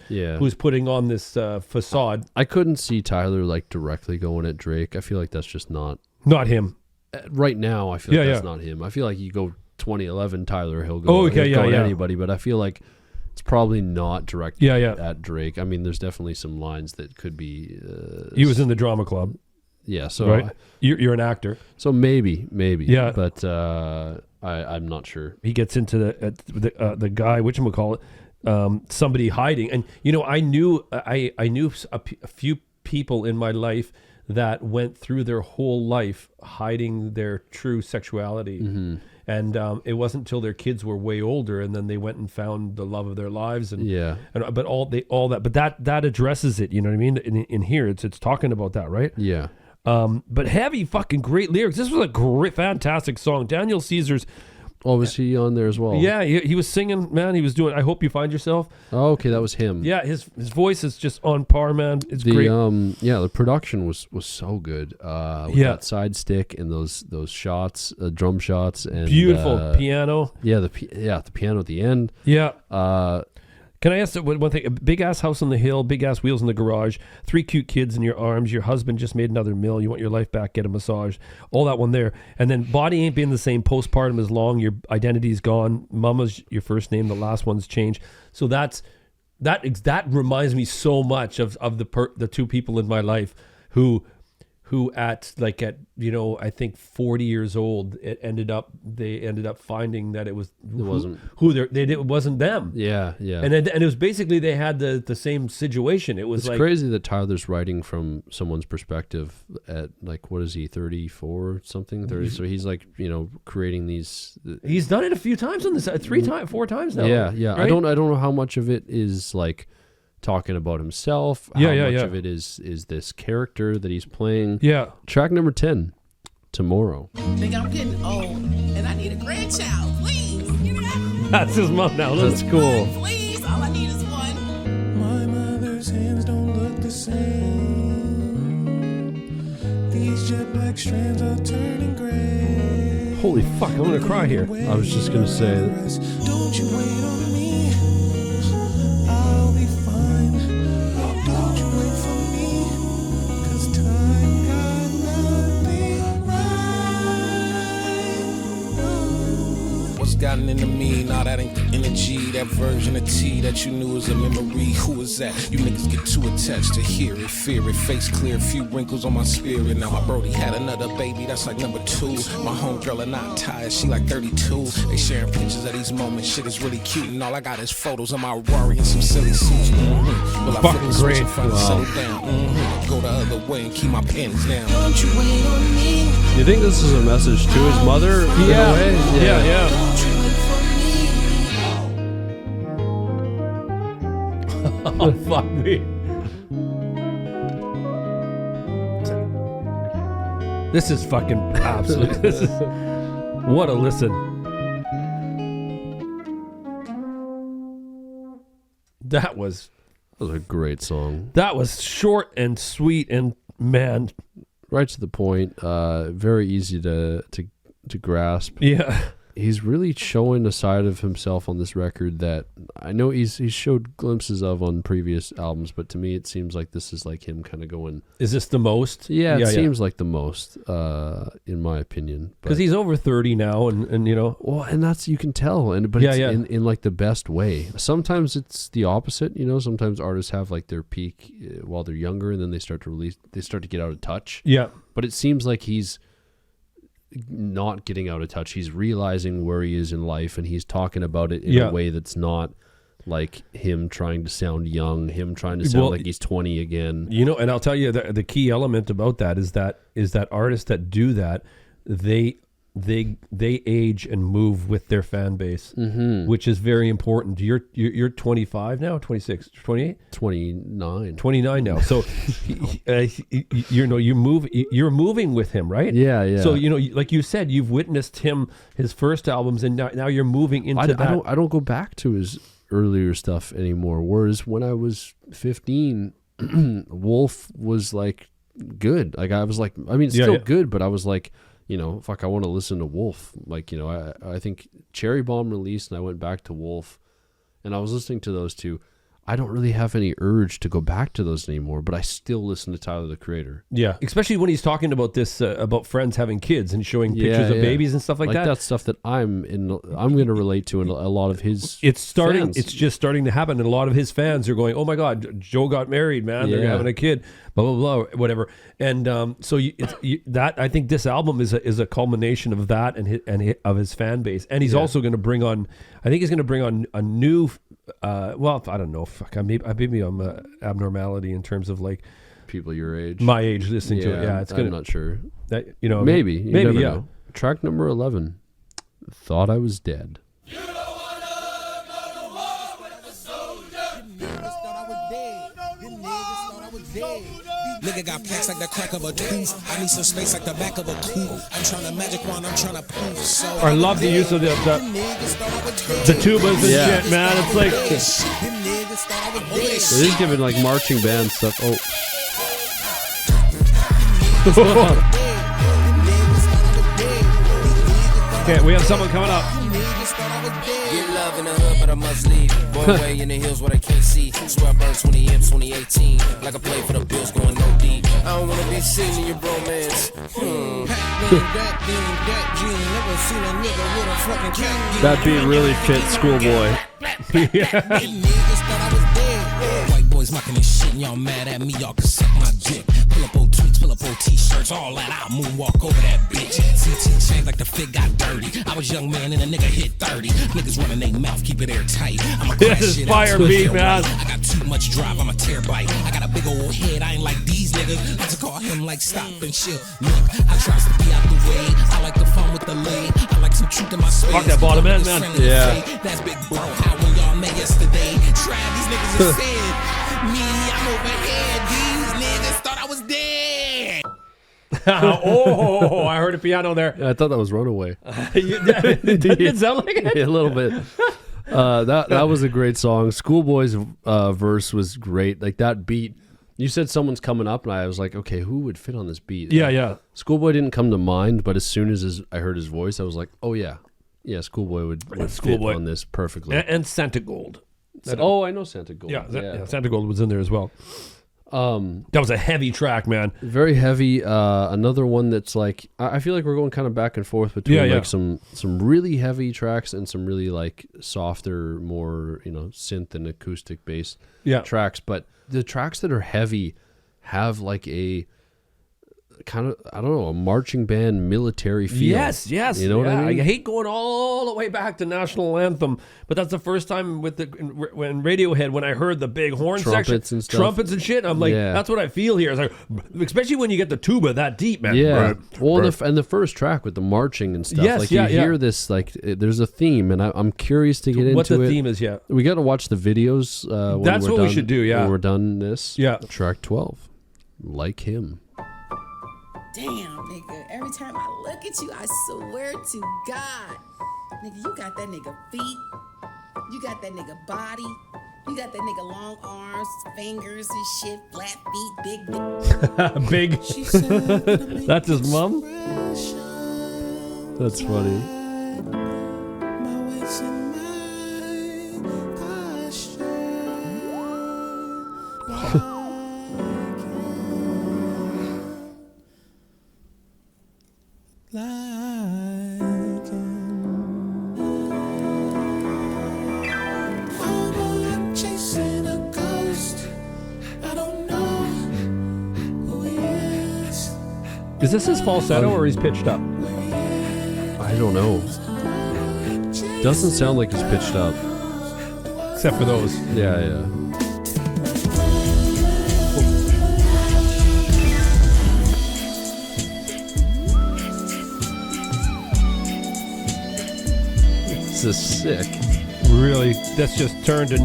putting on this facade. I couldn't see Tyler like directly going at Drake. I feel like that's just not him right now. I feel like that's not him. I feel like you go 2011 Tyler, he'll go at anybody, but I feel like it's probably not directly at Drake. I mean, there's definitely some lines that could be. He was in the drama club. Yeah, so right? You're an actor, so maybe, yeah. But I'm not sure. He gets into the guy, whatchamacallit, somebody hiding, and I knew a few people in my life that went through their whole life hiding their true sexuality, and it wasn't until their kids were way older, and then they went and found the love of their lives, but that addresses it. You know what I mean? In here, it's talking about that, right? Yeah. But heavy fucking great lyrics. This was a great, fantastic song. Daniel Caesar's. Oh, was he on there as well? Yeah, he was singing, man. He was doing I Hope You Find Yourself. Oh, okay, that was him. Yeah, his voice is just on par, man. It's great. The production was so good. With that side stick and those shots, drum shots, and beautiful piano. Yeah, the piano at the end. Yeah. Can I ask one thing? A big ass house on the hill, big ass wheels in the garage, 3 cute kids in your arms, your husband just made another meal, you want your life back, get a massage, all that one there. And then body ain't been the same, postpartum is long, your identity's gone, mama's your first name, the last one's changed. So that reminds me so much of the two people in my life who at I think 40 years old, they ended up finding that it wasn't them. Yeah. And it was basically they had the same situation. It was crazy that Tyler's writing from someone's perspective at what is he, 34 something, 30? So he's creating these. He's done it a few times on this, 4 times now. Yeah. Right? I don't know how much of it is talking about himself. How much of it is this character that he's playing. Yeah. Track number 10, Tomorrow. Nigga, I'm getting old and I need a grandchild. Please. That's his mom now. That's cool. Please. All I need is one. My mother's hands don't look the same. These jet black strands are turning gray. Holy fuck, I'm gonna cry here. I was just gonna say. Don't you wait on me. I'll be fine. Don't you wait for me. 'Cause time got nothing right. What's gotten into me? Now that ain't the energy. That version of T that you knew was a memory. Who is that? You niggas get too attached to hear it, fear it, face clear, few wrinkles on my spirit. Now my brody had another baby, that's like number 2. My homegirl and not tired, she like 32. They sharing pictures of these moments, shit is really cute. And all I got is photos of my Rari and some silly suits. Well, I fucking great. Settle down. Go the other way and keep my pennies down. Don't you wait on me. You think this is a message to his mother? In a way? Yeah. Oh, fuck me. This is fucking absolute. What a listen. That was a great song. That was short and sweet and, man, right to the point. Very easy to grasp. Yeah. He's really showing a side of himself on this record that I know he's showed glimpses of on previous albums, but to me it seems like this is like him kind of going. Is this the most? Yeah, it seems like the most, in my opinion. Because he's over 30 now, and Well, and that's, you can tell, but it's in like the best way. Sometimes it's the opposite, Sometimes artists have like their peak while they're younger, and then they start to get out of touch. Yeah. But it seems like he's not getting out of touch. He's realizing where he is in life, and he's talking about it in a way that's not like him trying to sound young, him trying to sound like he's 20 again. And I'll tell you the key element about that is that artists that do that, they they age and move with their fan base, which is very important. You're 25 now, 26, 28, 29 now. So you're moving with him, right? Yeah. So like you said, you've witnessed his first albums, and now you're moving into that. I don't go back to his earlier stuff anymore. Whereas when I was 15, Wolf was like good. Like I was like, I mean, it's still good, but I was like, fuck, I want to listen to Wolf. Like, I think Cherry Bomb released, and I went back to Wolf, and I was listening to those two. I don't really have any urge to go back to those anymore, but I still listen to Tyler, the Creator. Yeah, especially when he's talking about this, about friends having kids and showing pictures of babies and stuff like that. That's stuff that I'm going to relate to in a lot of his It's fans. It's just starting to happen, and a lot of his fans are going, oh my God, Joe got married, man. They're having a kid, blah, blah, blah, whatever. And that, I think this album is a culmination of that and of his fan base. And he's also going to bring on, I think he's going to bring on a new, well, I don't know. Fuck, maybe I'm a abnormality in terms of like people your age, my age, listening to it. Yeah, I'm not sure. That maybe you never yeah. know. Track number 11, Thought I Was Dead. Nigga got packs like the crack of a tooth. I need some space like the back of a coupe. I'm trying to magic wand, I'm trying to poof. So I love the use of the tubas and shit, man. It's like it is giving like marching band stuff. Oh. Okay, we have someone coming up. Get love in the hood, but I must leave. Born way in the hills where I can't see. Swear I burned 20 M's 2018. Like I played for the Bills going no deep. I don't wanna be seen in your bromance. That beat really fits Schoolboy. white boys mocking this shit and y'all mad at me, y'all can suck my dick. Pull up old tweets, pull up old t-shirts, all that, I'll moonwalk over that bitch. CT changed like the fit got dirty. I was young man and a nigga hit 30. Niggas running they mouth, keep it airtight. I'm a crash This is shit fire out. beat, man. I got too much drive, I'm a terabyte. I got a big old head, I ain't like these niggas. I to call him like stop and chill. Look, I tries to be out the way. I like the fun with the lay. I like some truth in my space. Fuck that bottom end, man. Yeah. That's big bro, how when y'all met yesterday. Try these niggas are saying, me, I'm over here. These niggas thought I was dead. Oh, I heard a piano there. I thought that was Runaway. Did it sound like it? Yeah, a little bit. That was a great song. Schoolboy's verse was great. Like that beat. You said someone's coming up, and I was like, okay, who would fit on this beat? Yeah. Schoolboy didn't come to mind, but as soon as I heard his voice, I was like, oh yeah, Schoolboy would fit on this perfectly. And Santigold. Oh, I know Santigold. Yeah, Santigold was in there as well. That was a heavy track, man. Very heavy. Another one that's like, I feel like we're going kind of back and forth between like some really heavy tracks and some really like softer, more synth and acoustic based tracks. But the tracks that are heavy have like a kind of, I don't know, a marching band military feel. Yes. You know what I mean? I hate going all the way back to National Anthem, but that's the first time when Radiohead, when I heard the big horn trumpets section, and stuff. trumpets and shit, I'm like, that's what I feel here. It's like, especially when you get the tuba that deep, man. Yeah. Well, and the first track with the marching and stuff. Yes, like you hear this, like there's a theme, and I'm curious to get into it. What the theme is, We got to watch the videos. That's what we should do, when we're done this. Yeah. Track 12, Like Him. Damn, nigga. Every time I look at you, I swear to God. Nigga, you got that nigga feet. You got that nigga body. You got that nigga long arms, fingers and shit, flat feet, big dick. Big. That's his mom? That's funny. Is this his falsetto or he's pitched up? I don't know. Doesn't sound like he's pitched up. Except for those. Yeah. This is sick. Really, that's just turned a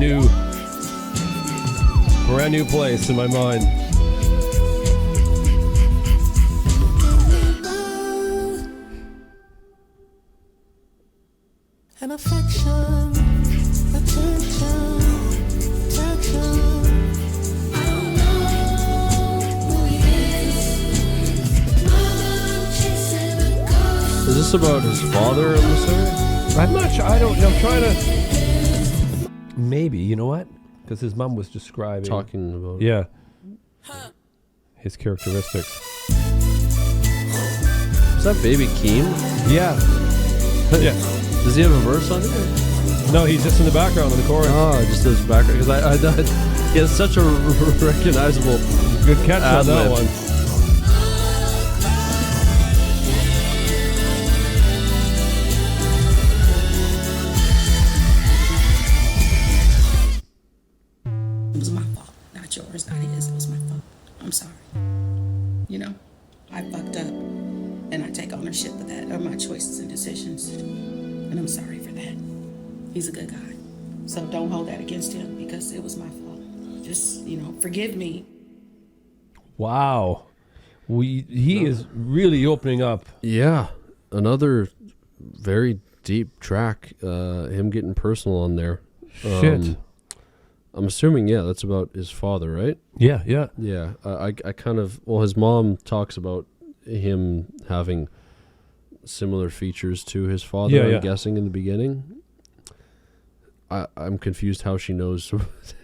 brand new place in my mind. And affection, attention, protection. I don't know who he is. Mama, I'm chasing a ghost. Is this about his father in the story? I'm not sure. I don't know. I'm trying to. Maybe, you know what? Because his mom was describing. Talking about. Yeah. His characteristics. Is that Baby Keem? Yeah. Yeah. Does he have a verse on it? No, he's just in the background in the chorus. Oh, just his background. Because I thought he has such a recognizable. Good catch on that ad-lib. one. It was my fault, not yours, not his. It was my fault. I'm sorry. You know, I fucked up, and I take ownership of that, of my choices and decisions, and I'm sorry for that. He's a good guy, so don't hold that against him because it was my fault. Just, you know, forgive me. Wow. He is really opening up. Yeah, another very deep track. Him getting personal on there. Shit. I'm assuming, yeah, that's about his father, right? Yeah. Yeah. I kind of, well, his mom talks about him having similar features to his father, Yeah. I'm guessing, in the beginning. I'm confused how she knows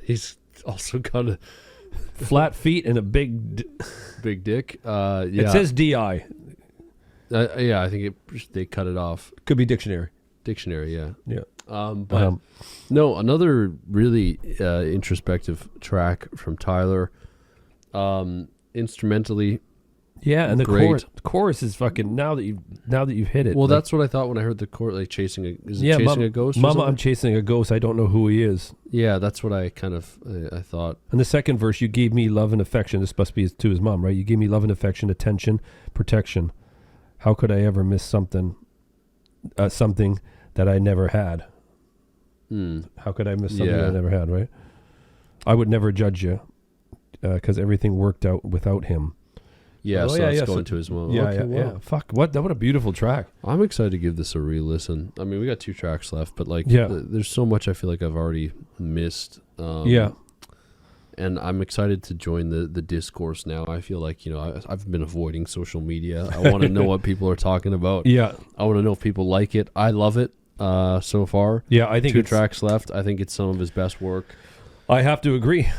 he's also got a Flat feet and a big. big dick. Yeah. It says DI. Yeah, I think they cut it off. Could be dictionary. Dictionary, yeah. Yeah. But no, another really introspective track from Tyler. Instrumentally, Yeah, and the great. chorus is fucking now that you've hit it. Well, like, that's what I thought when I heard the chorus, like chasing a ghost. or Mama, something? I'm chasing a ghost. I don't know who he is. Yeah, that's what I kind of I thought. And the second verse, you gave me love and affection. This must be to his mom, right? You gave me love and affection, attention, protection. How could I ever miss something that I never had? How could I miss something that I never had, right? I would never judge you because everything worked out without him. Yeah, so it's going to his mom. Yeah, Okay, wow. yeah. Fuck, what a beautiful track. I'm excited to give this a re-listen. I mean, we got 2 tracks left, but like, Yeah. there's so much I feel like I've already missed. Yeah. And I'm excited to join the discourse now. I feel like, you know, I've been avoiding social media. I want to know what people are talking about. Yeah. I want to know if people like it. I love it so far. Yeah, I think 2 it's tracks left. I think it's some of his best work. I have to agree.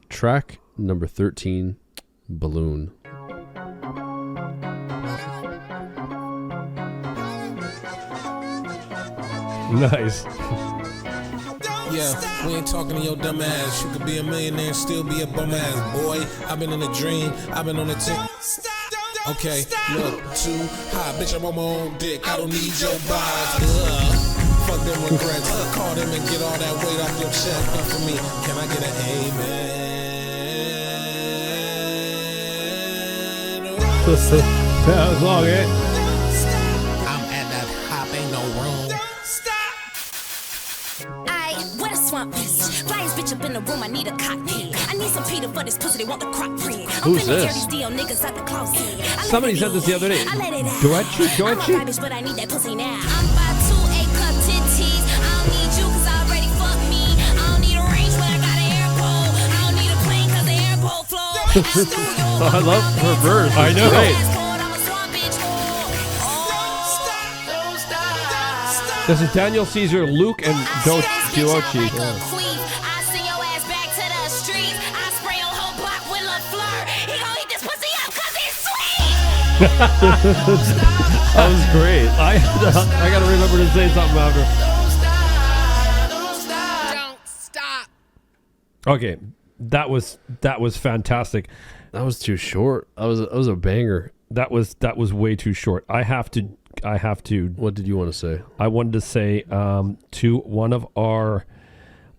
Track number 13, Balloon. Nice. Yeah, we ain't talking to your dumb ass. You could be a millionaire and still be a bum ass, boy. I've been in a dream, I've been on a tick. Okay, look, too high, bitch, I want my own dick. I don't need your vibes. Fuck them regrets. Call them and get all that weight off your chest. Not for me. Can I get an amen? That was long, eh? I'm at that hop, ain't no room. Where the swamp is? Flyest bitch up in the room, I need a cockpit. I need some Peter for this pussy, they want the crock print. Who's this? Niggas out the closet. Somebody said this the other day. I let it out. Doechii? I'm a bad bitch, but I need that pussy now. I'm about 2 A-cup titties. I don't need you cause I already fucked me. I don't need a range when I got an airport. I don't need a plane cause the airport flow. I love her verse. I know. Great. This is Daniel Caesar, Luke, and Doechii. I send your ass back to the streets. I spray your whole block with LaFleur. He gon' eat this pussy up cause it's sweet. That was great. I gotta remember to say something after. Don't stop. Okay, that was fantastic. That was too short. That was a banger. That was way too short. I have to. What did you want to say? I wanted to say to one of our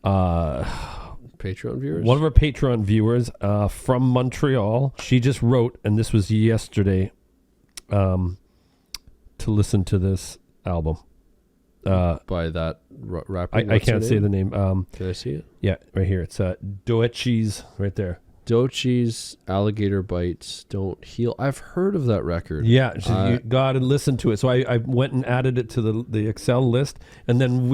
Patreon viewers? One of our Patreon viewers from Montreal. She just wrote, and this was yesterday, to listen to this album. by that rapper. I can't say the name. Can I see it? Yeah, right here. It's Doechii's right there. Doechii's Alligator Bites Don't Heal. I've heard of that record. Yeah, so you got to listen to it. So I went and added it to the Excel list, and then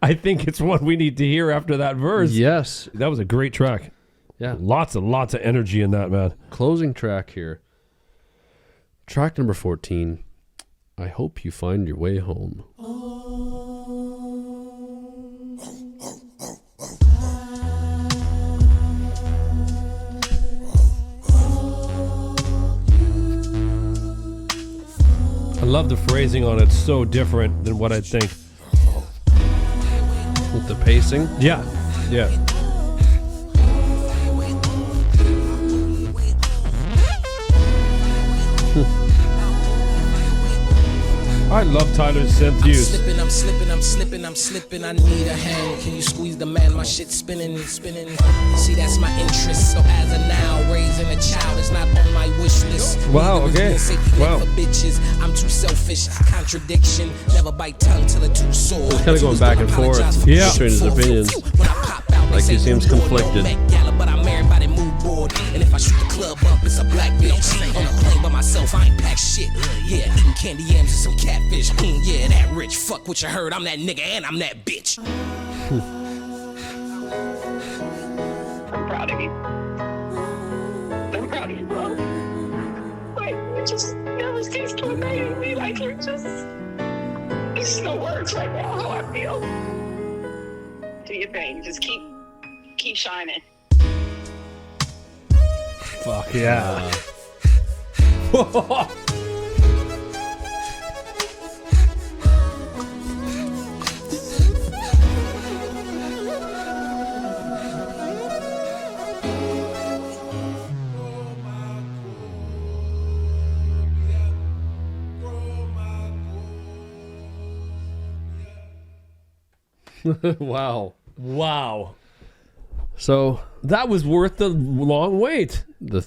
I think it's one we need to hear after that verse. Yes. That was a great track. Yeah. Lots of energy in that, man. Closing track here. Track number 14. I Hope You Find Your Way Home. I love the phrasing on it. It's so different than what I'd think. With the pacing? Yeah. Yeah. I love Tyler's synth use. I'm slipping, I need a hand. Can you squeeze the man? My shit's spinning. See, that's my interest. So as of now, raising a child is not on my wish list. Wow, okay. Wow. For bitches, I'm too selfish. Contradiction, never bite tongue till it too sore. He's kind of going back and forth between his opinions. Like he seems conflicted. But I'm everybody mood board. And if I shoot the club up, it's a black bitch. On a plane by myself, I ain't packed shit. Yeah, eating candy yams and some catfish. Yeah, that rich. Fuck what you heard. I'm that nigga and I'm that bitch. I'm proud of you. I'm proud of you, bro. Like, you just never cease to amaze me. Like, you're just... There's no words right now how I feel. Do your thing. Just keep shining. Fuck yeah. Wow. Wow. So that was worth the long wait. The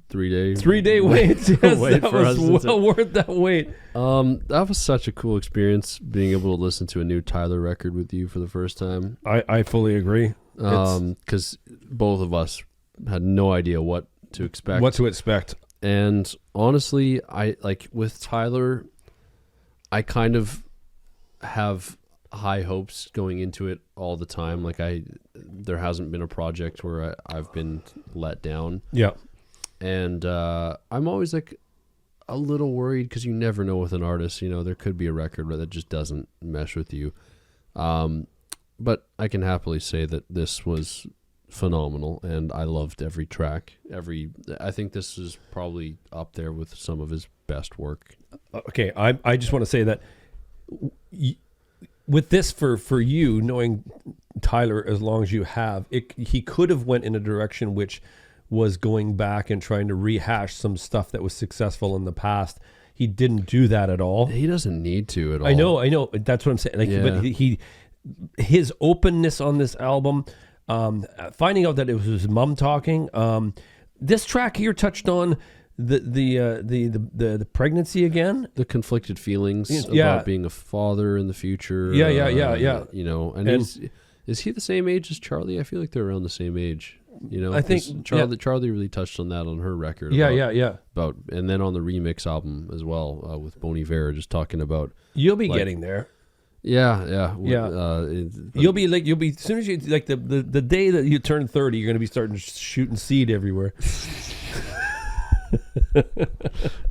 3-day 3-day wait. Yes, wait that for was us well worth that wait. That was such a cool experience being able to listen to a new Tyler record with you for the first time. I fully agree. Because both of us had no idea what to expect. And honestly, I like with Tyler, I kind of have high hopes going into it all the time. Like there hasn't been a project where I've been let down. Yeah. And I'm always like a little worried because you never know with an artist, you know, there could be a record that just doesn't mesh with you. But I can happily say that this was phenomenal and I loved every track. I think this is probably up there with some of his best work. Okay. I just want to say that with this for you, knowing Tyler as long as you have, he could have went in a direction which was going back and trying to rehash some stuff that was successful in the past. He didn't do that at all. He doesn't need to at all. I know. That's what I'm saying. Like, yeah. But his openness on this album, finding out that it was his mom talking. This track here touched on the pregnancy again, the conflicted feelings about being a father in the future. Yeah. You know, and is he the same age as Charlie? I feel like they're around the same age. You know, I think Charlie really touched on that on her record. About and then on the remix album as well with Bon Iver, just talking about you'll be getting there. Yeah. You'll be as soon as you like the day that you turn 30, you're going to be starting shooting seed everywhere.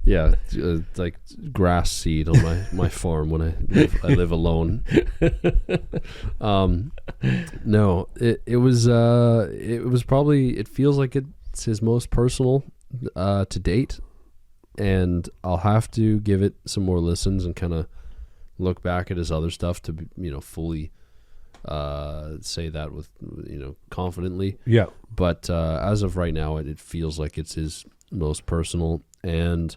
Yeah, like grass seed on my farm when I live alone. No, it was probably, it feels like it's his most personal to date, and I'll have to give it some more listens and kind of look back at his other stuff to fully say that with confidently. Yeah, but as of right now, it feels like it's his most personal, and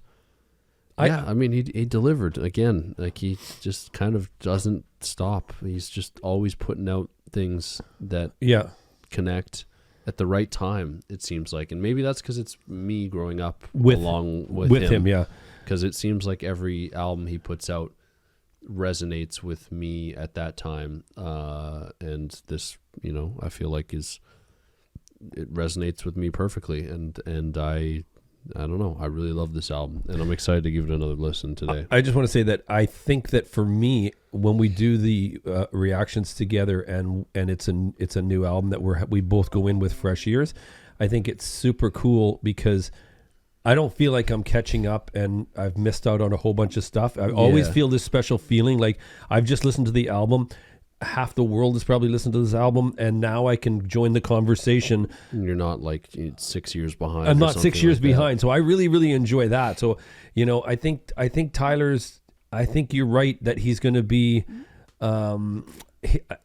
I mean he delivered again. Like he just kind of doesn't stop. He's just always putting out things that connect at the right time, it seems like. And maybe that's because it's me growing up along with him. Yeah, because it seems like every album he puts out resonates with me at that time, and this, I feel like it resonates with me perfectly, and I don't know, I really love this album, and I'm excited to give it another listen today. I just want to say that I think that for me, when we do the reactions together, and it's a new album that we both go in with fresh ears, I think it's super cool because I don't feel like I'm catching up and I've missed out on a whole bunch of stuff. I always feel this special feeling like I've just listened to the album. Half the world has probably listened to this album, and now I can join the conversation. You're not like 6 years behind. I'm not 6 years behind. So I really, really enjoy that. So, I think I think you're right that he's going to be,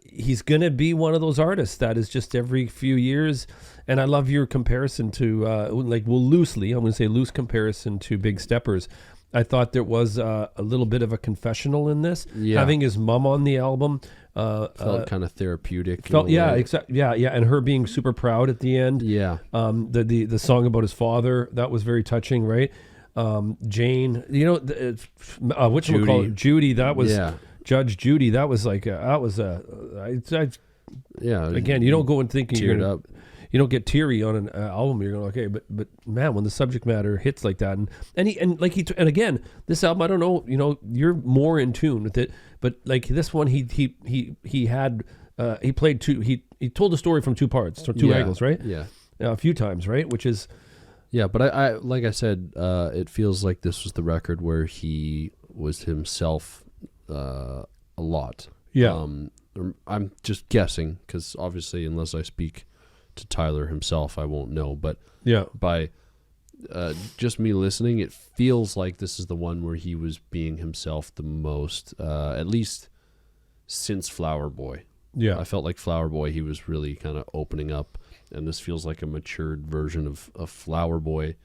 he's going to be one of those artists that is just every few years. And I love your comparison to, I'm going to say loose comparison to Big Steppers. I thought there was a little bit of a confessional in this. Yeah. Having his mom on the album. Felt kind of therapeutic. And her being super proud at the end. Yeah. The song about his father, that was very touching, right? Jane, Judy, that was Judge Judy. That was like, again, you don't go and thinking you're gonna, up. You don't get teary on an album. You're going, okay, but man, when the subject matter hits like that, and again, this album, I don't know, you're more in tune with it, but like this one, he played two. He told the story from two parts, so two angles, right? Yeah, a few times, right? Which is, but I like I said, it feels like this was the record where he was himself a lot. Yeah, I'm just guessing because obviously, unless I speak to Tyler himself, I won't know, but by just me listening, it feels like this is the one where he was being himself the most, at least since Flower Boy. I felt like Flower Boy, he was really kind of opening up, and this feels like a matured version of Flower Boy,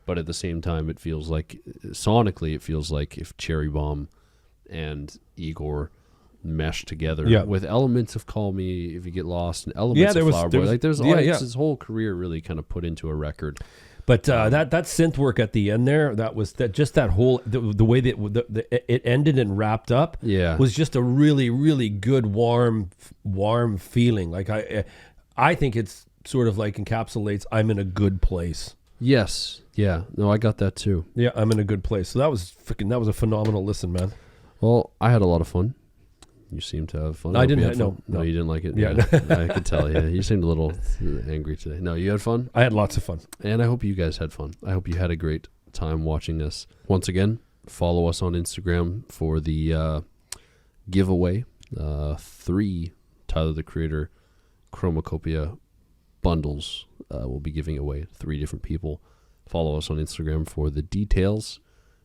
but at the same time, it feels like sonically, it feels like if Cherry Bomb and Igor meshed together with elements of Call Me If You Get Lost and elements of Flower Boy. Like there's his whole career really kind of put into a record. But that synth work at the end there, that whole the way that it ended and wrapped up was just a really, really good warm feeling. Like I think it's sort of like encapsulates I'm in a good place. Yes. Yeah. No, I got that too. Yeah, I'm in a good place. So that was a phenomenal listen, man. Well, I had a lot of fun. You seem to have fun. I didn't. No, you didn't like it. Yeah, I could tell. Yeah, you seemed a little angry today. No, you had fun. I had lots of fun, and I hope you guys had fun. I hope you had a great time watching this. Once again, follow us on Instagram for the giveaway. 3 Tyler the Creator Chromacopia bundles. We'll be giving away 3 different people. Follow us on Instagram for the details.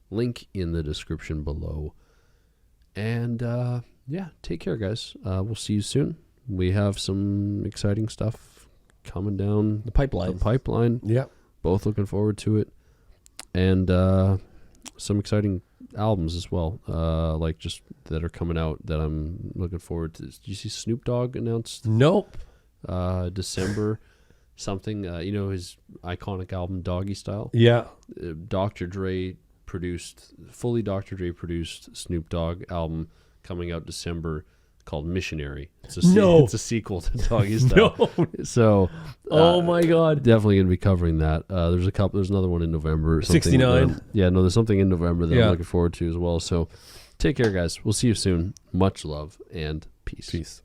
Link in the description below. And take care, guys. We'll see you soon. We have some exciting stuff coming down the pipeline. Yeah. Both looking forward to it. And some exciting albums as well, like just that are coming out that I'm looking forward to. Did you see Snoop Dogg announced? Nope. December something. His iconic album Doggy Style. Yeah. Dr. Dre produced Snoop Dogg album coming out December called Missionary. It's a sequel to Doggy Style. No. So oh my god, definitely gonna be covering that. There's another one in November or something. 69. There's something in November that I'm looking forward to as well. So take care, guys. We'll see you soon. Much love and peace.